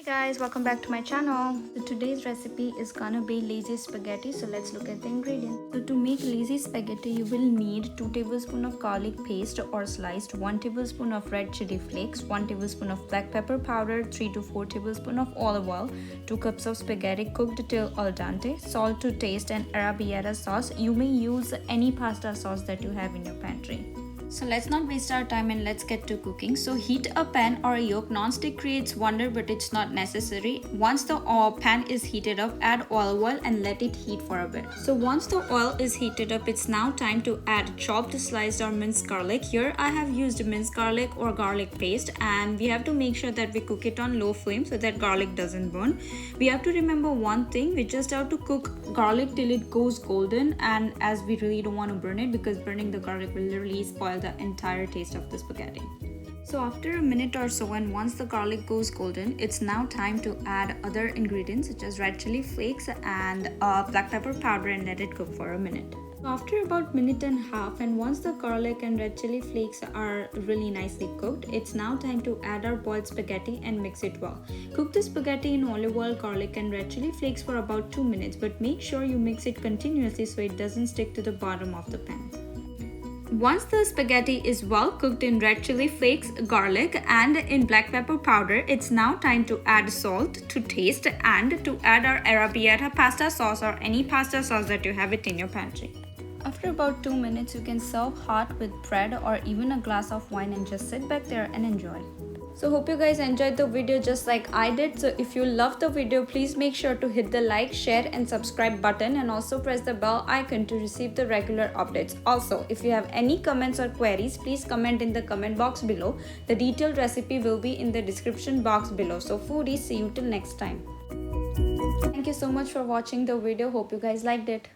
Hey guys, welcome back to my channel. So today's recipe is gonna be lazy spaghetti. So let's look at the ingredients. So to make lazy spaghetti, you will need 2 tablespoons of garlic paste or sliced, 1 tablespoon of red chili flakes, 1 tablespoon of black pepper powder, 3 to 4 tablespoons of olive oil, 2 cups of spaghetti cooked till al dente, salt to taste, and arrabbiata sauce. You may use any pasta sauce that you have in your pantry. So let's not waste our time and let's get to cooking. So heat a pan or a yoke. Non-stick creates wonder, but it's not necessary. Once the pan is heated up, add olive oil and let it heat for a bit. So once the oil is heated up, it's now time to add chopped, sliced or minced garlic. Here I have used minced garlic or garlic paste, and we have to make sure that we cook it on low flame so that garlic doesn't burn. We have to remember one thing: we just have to cook garlic till it goes golden, and as we really don't want to burn it, because burning the garlic will literally spoil the entire taste of the spaghetti. So after a minute or so, and once the garlic goes golden, it's now time to add other ingredients such as red chili flakes and black pepper powder and let it cook for a minute. So after about minute and a half, and once the garlic and red chili flakes are really nicely cooked, it's now time to add our boiled spaghetti and mix it well. Cook the spaghetti in olive oil, garlic and red chili flakes for about 2 minutes, but make sure you mix it continuously so it doesn't stick to the bottom of the pan. Once the spaghetti is well cooked in red chili flakes, garlic and in black pepper powder, it's now time to add salt to taste and to add our arrabbiata pasta sauce or any pasta sauce that you have it in your pantry. After about 2 minutes, you can serve hot with bread or even a glass of wine and just sit back there and enjoy. So hope you guys enjoyed the video just like I did. So if you loved the video, please make sure to hit the like, share and subscribe button, and also press the bell icon to receive the regular updates. Also, if you have any comments or queries, please comment in the comment box below. The detailed recipe will be in the description box below. So foodies, see you till next time. Thank you so much for watching the video. Hope you guys liked it.